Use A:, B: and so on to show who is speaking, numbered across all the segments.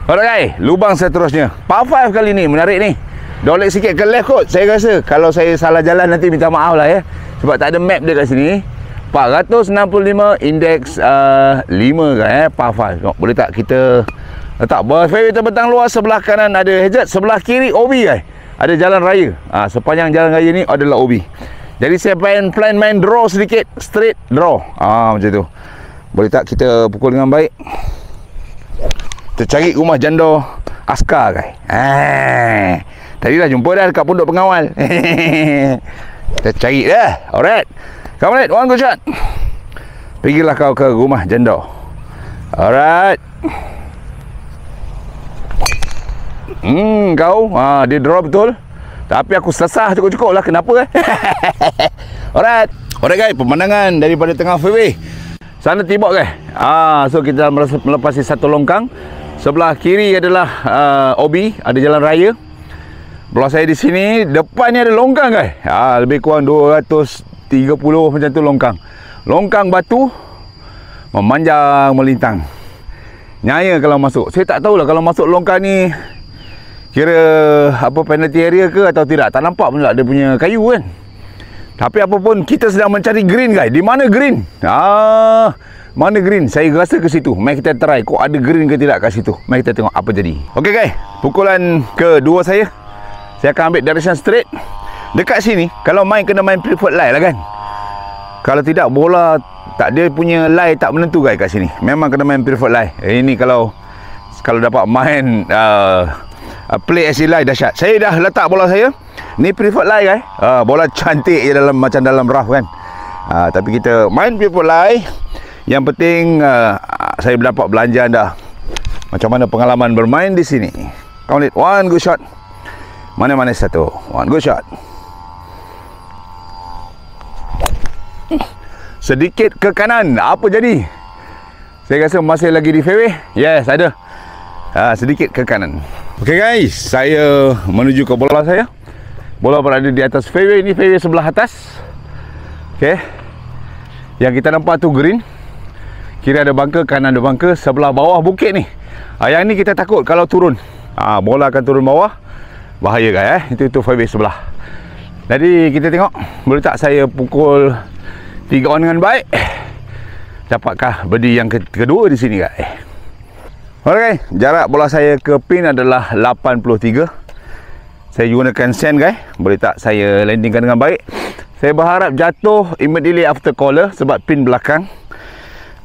A: Alright guys, lubang seterusnya par 5 kali ni, menarik ni. Dolek sikit ke left kot. Saya rasa kalau saya salah jalan nanti minta maaf lah ya, sebab tak ada map dia kat sini. 465 indeks 5 kan par 5. Boleh tak kita letak bola fairway terbentang luar, sebelah kanan ada hazard, sebelah kiri OB guys. Ada jalan raya. Sepanjang jalan raya ni adalah OB. Jadi saya plan main draw sedikit, straight draw. Macam tu. Boleh tak kita pukul dengan baik? Kita cari rumah janda askar guys. Tadi dah jumpa dah dekat pondok pengawal. Kita cari dah. Alright. Come on, one good shot. Pergilah kau ke rumah janda. Alright. Kau dia draw betul. Tapi aku sesah cukup-cukup lah. Kenapa Alright. Alright guys, pemandangan daripada tengah fairway. Sana tibok guys. So kita melepasi satu longkang. Sebelah kiri adalah OB, ada jalan raya. Belah saya di sini, depan ni ada longkang guys. Lebih kurang 230 macam tu longkang. Longkang batu memanjang melintang. Nyaya kalau masuk. Saya tak tahulah kalau masuk longkang ni kira apa penalty area ke atau tidak. Tak nampak pun dia punya kayu kan. Tapi apapun, kita sedang mencari green guys. Di mana green? Mana green? Saya rasa ke situ. Mari kita try kok ada green ke tidak kat situ. Mari kita tengok apa jadi. Okey guys, pukulan kedua saya akan ambil direction straight. Dekat sini kalau main kena main preferred lie lah kan. Kalau tidak bola tak, dia punya lie tak menentu guys kat sini. Memang kena main preferred lie. Ini kalau dapat main play as lie dahsyat. Saya dah letak bola saya. Ni preferred lie guys. Bola cantik je dalam macam dalam rough kan. Tapi kita main preferred lie. Yang penting saya dapat belanjaan dah. Macam mana pengalaman bermain di sini. Come on, one good shot. Mana-mana satu. One good shot. Sedikit ke kanan. Apa jadi? Saya rasa masih lagi di fairway. Yes, ada. Sedikit ke kanan. Okay guys, saya menuju ke bola saya. Bola berada di atas fairway. Ini fairway sebelah atas. Okay. Yang kita nampak tu green. Kiri ada bunker, kanan ada bunker, sebelah bawah bukit ni. Yang ni kita takut kalau turun. Bola akan turun bawah. Bahaya guys Itu fairway sebelah. Jadi kita tengok boleh tak saya pukul 3 on dengan baik. Dapatkah birdie yang kedua di sini guys. Alright, jarak bola saya ke pin adalah 83. Saya gunakan sand guys. Boleh tak saya landingkan dengan baik. Saya berharap jatuh immediately after caller sebab pin belakang.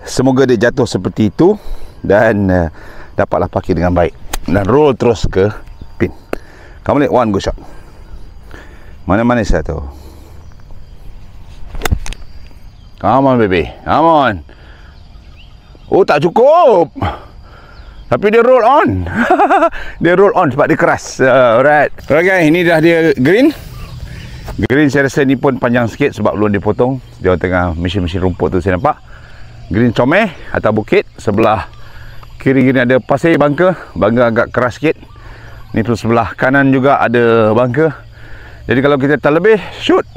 A: Semoga dia jatuh seperti itu dan dapatlah parkir dengan baik dan roll terus ke pin. Come on, one good shot. Mana-mana satu. Come on baby, come on. Oh, tak cukup. Tapi dia roll on. Dia roll on sebab dia keras. Alright. Alright guys, ini dah dia green. Green saya rasa ni pun panjang sikit sebab belum dipotong. Dia tengah mesin-mesin rumput tu saya nampak. Green comel atas bukit. Sebelah kiri gini ada pasir bunker. Bunker agak keras sikit. Ni tu sebelah kanan juga ada bunker. Jadi kalau kita terlebih shoot,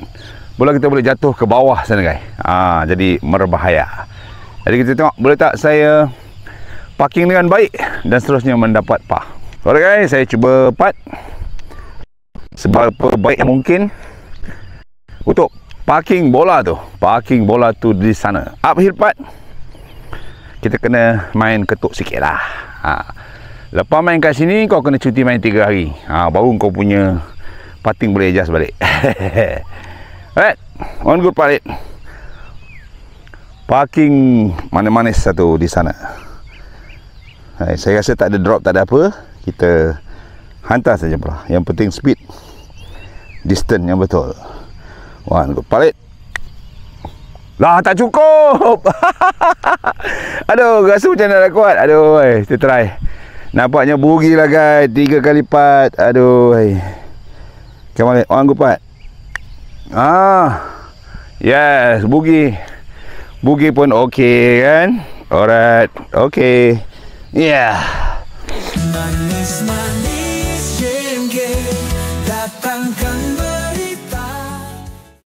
A: bola kita boleh jatuh ke bawah sana guys. Jadi berbahaya. Jadi kita tengok boleh tak saya parking dengan baik dan seterusnya mendapat par. Alright guys, saya cuba putt seberapa baik mungkin untuk parking bola tu. Parking bola tu di sana. Uphill putt. Kita kena main ketuk sikit lah. Lepas main kat sini kau kena cuti main 3 hari. Baru kau punya putting boleh adjust balik. Alright, one good putt. Parking mana-mana satu di sana. Saya rasa tak ada drop, tak ada apa. Kita hantar saja pula. Yang penting speed, distance yang betul. One good putt. Lah, tak cukup. Aduh, rasa macam nak kuat. Aduh, kita try. Nampaknya bugi lah guys. 3 kali putt. Aduh. Come on, one good putt. Yes, bugi. Bugi pun okey kan. Alright, okey. Yeah. Manis, manis.